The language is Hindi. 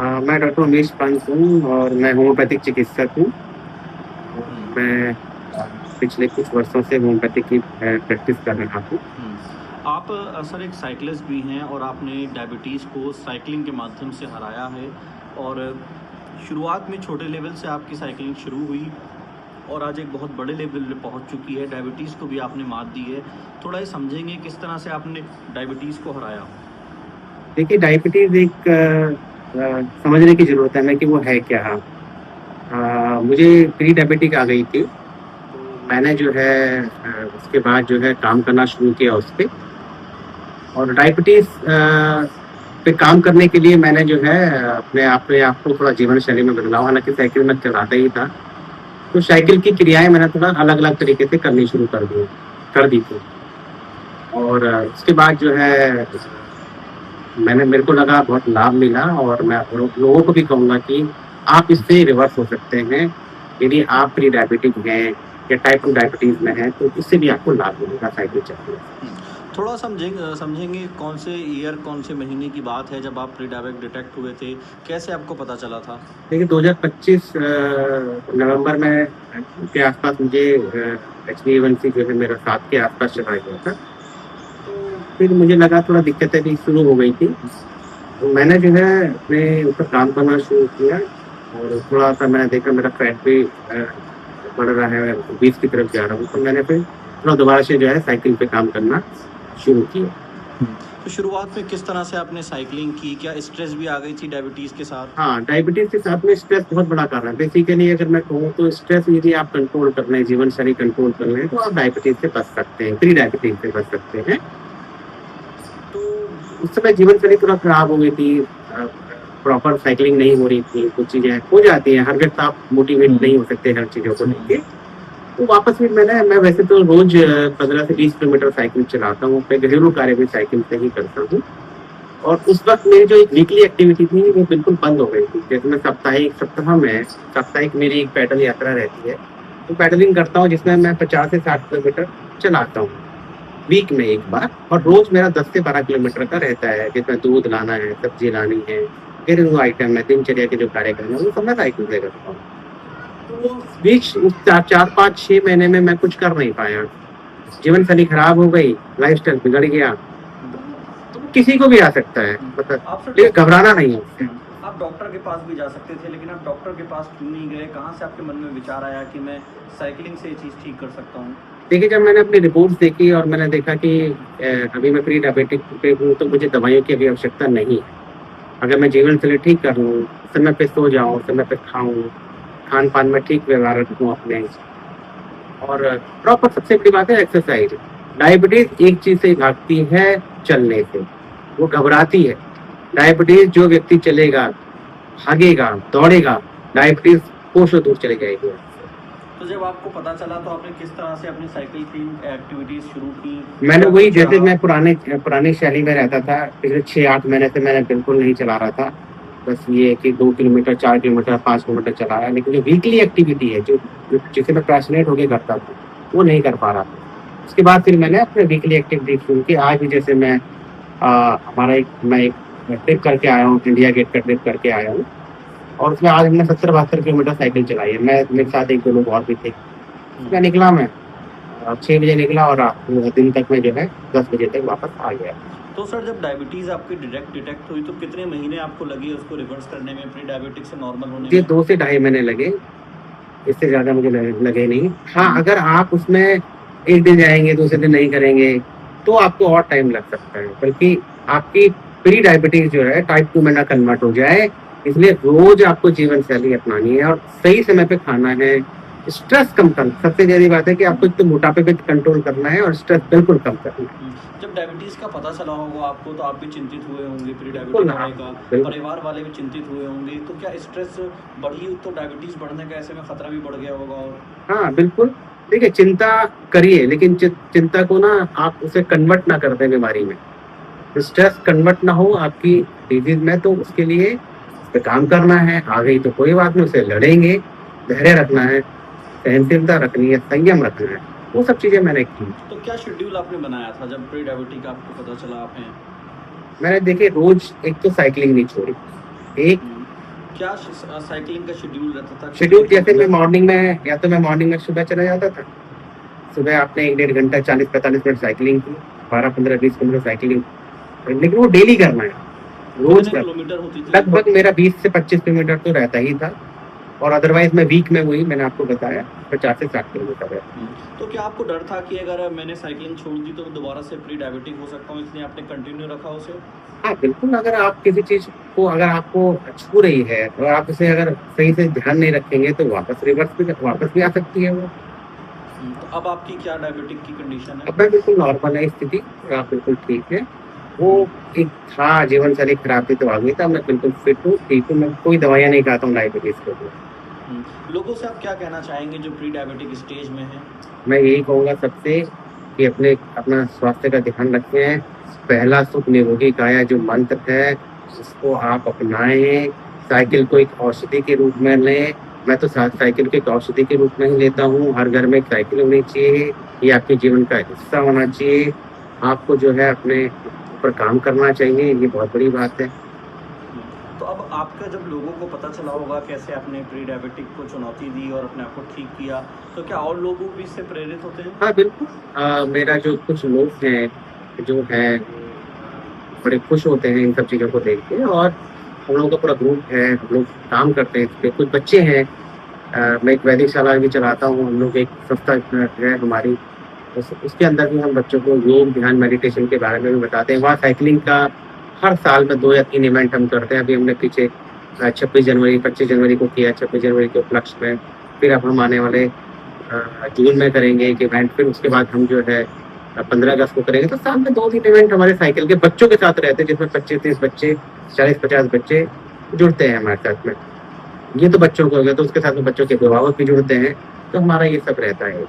मैं डॉक्टर उमेश पंत हूँ और मैं होम्योपैथिक चिकित्सक हूँ। हुँ, मैं पिछले कुछ वर्षों से होम्योपैथिक की प्रैक्टिस कर रहा हूँ। हुँ। आप सर एक साइक्लिस्ट भी हैं और आपने डायबिटीज़ को साइक्लिंग के माध्यम से हराया है और शुरुआत में छोटे लेवल से आपकी साइक्लिंग शुरू हुई और आज एक बहुत बड़े लेवल पे पहुँच चुकी है, डायबिटीज़ को भी आपने मात दी है। थोड़ा ये समझेंगे किस तरह से आपने डायबिटीज़ को हराया? देखिए डायबिटीज़ एक समझने की ज़रूरत है हमें कि वो है क्या? मुझे प्री डायबिटिक आ गई थी, तो मैंने जो है उसके बाद जो है काम करना शुरू किया उस पे और डायबिटीज़ पे काम करने के लिए मैंने जो है अपने आप को थोड़ा जीवन शैली में बदलाव, हालाँकि साइकिल मैं चलाता ही था, तो साइकिल की क्रियाएँ मैंने थोड़ा अलग-अलग तरीके से करनी शुरू कर दी थी। और उसके बाद जो है मेरे को लगा बहुत लाभ मिला और मैं लोगों को भी कहूँगा कि आप इससे रिवर्स हो सकते हैं। यदि आप प्री डायबिटिक हैं या टाइप 2 डायबिटीज़ में हैं, तो इससे भी आपको लाभ मिलेगा साइकिल चलने से। हुँ, थोड़ा समझेंगे कौन से ईयर, कौन से महीने की बात है जब आप प्री डायबिट डिटेक्ट हुए थे? कैसे आपको पता चला था? देखिए 2025 नवंबर में के आसपास मुझे HbA1c जो है मेरा 7 के आसपास चला गया था। तो फिर मुझे लगा थोड़ा दिक्कतें भी शुरू हो गई थी। तो मैंने जो है अपने ऊपर काम करना शुरू किया और थोड़ा-सा मैंने देखा मेरा फैट भी बढ़ रहा है, 20 की तरफ जा रहा हूँ, तो मैंने फिर थोड़ा दोबारा से जो है साइकिल पे काम करना शुरू किया। तो शुरुआत में किस तरह से आपने साइक्लिंग की? क्या स्ट्रेस भी आ गई थी डायबिटीज़ के साथ? हाँ, डायबिटीज़ के साथ में स्ट्रेस बहुत बड़ा कारण है। बेसिकली अगर मैं कहूँ तो स्ट्रेस यदि आप कंट्रोल कर लें, जीवनशैली कंट्रोल कर लें, तो आप डायबिटीज़ से बच सकते हैं, प्री डायबिटीज़ से बच सकते हैं। तो उस समय जीवनशैली थोड़ा खराब हो गई थी, प्रॉपर साइक्लिंग नहीं हो रही थी, कुछ चीज़ें हो जाती हैं, हर वक़्त आप मोटिवेट नहीं हो सकते हर चीज़ों को लेके। तो वापस फिर मैं वैसे तो रोज़ 15 से 20 किलोमीटर साइकिल चलाता हूँ, अपने घरेलू कार्य भी साइकिल से ही करता हूँ। और उस वक़्त मेरी जो एक वीकली एक्टिविटी थी, वो बिल्कुल बंद हो गई थी। जैसे मैं साप्ताहिक मेरी एक पैदल यात्रा रहती है, तो पैडलिंग करता हूँ जिसमें मैं 50 से 60 किलोमीटर चलाता हूँ, वीक में 1 बार और रोज़ मेरा 10 से 12 किलोमीटर का रहता है, जिसमें दूध लाना है, सब्ज़ी लानी है, घरेलू आइटम है, दिनचर्या के जो कार्यक्रम है, वो सब मैं साइकिल से करता हूँ। तो बीच उस 4 5 6 महीने में मैं कुछ कर नहीं पाया। जीवनशैली खराब हो गई, लाइफ़स्टाइल बिगड़ गया। तो किसी को भी आ सकता है, मतलब आप सर लेकिन घबराना नहीं है उससे। आप डॉक्टर के पास भी जा सकते थे, लेकिन आप डॉक्टर के पास क्यों नहीं गए? कहाँ से आपके मन में विचार आया कि मैं साइक्लिंग से ये चीज़ ठीक कर सकता हूँ? देखिए, जब मैंने अपनी रिपोर्ट्स देखी और मैंने देखा कि अभी मैं प्री डायबिटिक पे हूँ, तो मुझे दवाइयों की अभी आवश्यकता नहीं है। अगर मैं जीवनशैली ठीक कर लूँ, समय पे सो जाऊँ, समय पे खाऊँ, खान-पान में ठीक व्यवहार रखूँ अपने और प्रॉपर सबसे बड़ी बात है एक्सरसाइज़। डायबिटीज़ एक चीज़ से भागती है, चलने से, वो घबराती है। डायबिटीज़ जो व्यक्ति चलेगा, भागेगा, दौड़ेगा, डायबिटीज़ कोसों दूर चली जाएगी। तो जब आपको पता चला तो आपने किस तरह से अपनी साइकिल की एक्टिविटीज़ शुरू की? मैंने क्या वही कुछ जैसे रहा? मैं पुरानी शैली में रहता था, पिछले 6-8 महीने से मैंने बिल्कुल नहीं चला रहा था। बस ये है कि 2 किलोमीटर, 4 किलोमीटर, 5 किलोमीटर चलाया, लेकिन जो वीकली एक्टिविटी है, जो जो जिसे मैं पैशनेट होके करता था, वो नहीं कर पा रहा था। उसके बाद फिर मैंने अपने वीकली एक्टिविटी शुरू की। आज भी जैसे मैं एक ट्रिप करके आया हूँ, इंडिया गेट का ट्रिप करके आया हूँ और उसमें आज हमने 70-72 किलोमीटर साइकिल चलाई है। मेरे साथ 1-2 लोग और भी थे। मैं निकला मैं 6 बजे निकला और रात को दिन तक में जो है 10 बजे तक वापस आ गया। तो सर जब डायबिटीज़ आपकी डिटेक्ट हुई तो कितने महीने आपको लगे उसको रिवर्स करने में, प्री डायबिटिक से नॉर्मल होने मुझे में? 2 से ढाई महीने लगे, इससे ज़्यादा मुझे लगे नहीं। हाँ, अगर आप उसमें 1 दिन जाएँगे, दूसरे दिन नहीं करेंगे, तो आपको और टाइम लग सकता है। बल्कि आपकी प्री डायबिटीज़ जो है टाइप 2 में ना कन्वर्ट हो जाए, इसलिए रोज़ आपको जीवन शैली अपनानी है और सही समय पे खाना है। स्ट्रेस कम कर सबसे ज़रूरी बात है कि आपको एक तो मोटापे पे कंट्रोल करना है और स्ट्रेस बिल्कुल कम करना है। जब डायबिटीज़ का पता चला होगा आपको तो आप भी चिंतित हुए होंगे प्री बिल्कुल डायबिटिक हाँ, होने का, बिल्कुल। परिवार वाले भी चिंतित हुए होंगे, तो क्या स्ट्रेस बढ़ी तो डायबिटीज़ बढ़ने का ऐसे में खतरा भी बढ़ गया होगा? और हाँ, बिल्कुल। देखिए चिंता करिए लेकिन चिंता को ना आप उसे कन्वर्ट ना कर दें बीमारी में। स्ट्रेस कन्वर्ट ना हो आपकी डिजीज़ में, तो उसके लिए उस पे काम करना है। आ गई तो कोई बात नहीं, उससे लड़ेंगे, धैर्य रखना है, सहनशीलता रखनी है, संयम रखना है। वो सब चीज़ें मैंने की। तो क्या शेड्यूल आपने बनाया था जब प्री डायबिटिक आपको पता चला आप हैं? मैंने देखिए रोज़ एक तो साइक्लिंग नहीं छोड़ी। एक क्या साइकिलिंग का शेड्यूल रहता था? शेड्यूल जैसे मैं मॉर्निंग में, या तो मैं मॉर्निंग में सुबह चला जाता था, सुबह आपने 1 डेढ़ घंटा 40-45 मिनट साइकिलिंग की, 12-15-20 किलोमीटर साइकिलिंग, लेकिन वो डेली करना है, रोज कितने कर, किलोमीटर होती थी लगभग मेरा 20 से 25 किलोमीटर तो रहता ही था। और अदरवाइज मैं वीक में हुई, मैंने आपको बताया 50 से 60 किलोमीटर है। तो क्या आपको डर था कि अगर मैंने साइकिलिंग छोड़ दी तो दोबारा से प्री डायबिटिक हो सकता हूँ, इसलिए आपने कंटिन्यू रखा उसे? हाँ बिल्कुल, अगर आप किसी चीज को, अगर आपको छू रही है और आप उसे अगर सही से ध्यान नहीं रखेंगे तो वापस वापस भी आ सकती है वो। तो अब आपकी क्या डायबिटिक की कंडीशन है? अब मैं बिल्कुल नॉर्मल है स्थिति, आप बिल्कुल ठीक है। वो एक था, जीवन शैली खराब थी तो आ गई था, मैं बिल्कुल फिट हूँ, ठीक हूँ, मैं कोई दवाइयाँ नहीं खाता हूँ डायबिटीज के लिए। लोगों से आप क्या कहना चाहेंगे जो प्री डायबिटिक स्टेज में हैं? मैं यही कहूँगा सबसे कि अपना स्वास्थ्य का ध्यान रखें। पहला सुख निरोगी काया जो मंत्र है, उसको आप अपनाएं। साइकिल को एक औषधि के रूप में लें। मैं तो साइकिल को एक औषधि के रूप में ही लेता हूँ। हर घर में एक साइकिल होनी चाहिए, ये आपके जीवन का हिस्सा होना चाहिए। आपको जो है अपने ऊपर काम करना चाहिए, ये बहुत बड़ी बात है। तो अब आपका जब लोगों को पता चला होगा कैसे आपने प्री डायबिटिक को चुनौती दी और अपने आप को ठीक किया, तो क्या और लोग भी इससे प्रेरित होते हैं? हाँ बिल्कुल, मेरा जो कुछ लोग हैं जो हैं बड़े खुश होते हैं इन सब चीज़ों को देख के, और हम लोगों का पूरा ग्रुप है, हम लोग काम करते हैं इस पे। कुछ बच्चे हैं, मैं एक वैदिकशाला भी चलाता हूँ, हम लोग एक संस्था है हमारी, उसके अंदर भी हम बच्चों को योग, ध्यान, मेडिटेशन के बारे में भी बताते हैं। वहाँ साइकिलिंग का हर साल में 2 या 3 इवेंट हम करते हैं। अभी हमने पीछे 26 जनवरी 25 जनवरी को किया, 26 जनवरी के उपलक्ष्य में। फिर अब हम आने वाले जून में करेंगे एक इवेंट, फिर उसके बाद हम जो है 15 अगस्त को करेंगे। तो साल में 2-3 इवेंट हमारे साइकिल के बच्चों के साथ रहते हैं, जिसमें 25-30 बच्चे, 40-50 बच्चे जुड़ते हैं हमारे साथ में। ये तो बच्चों को हो गया, तो उसके साथ में बच्चों के अभिभावक भी जुड़ते हैं, तो हमारा ये सब रहता है।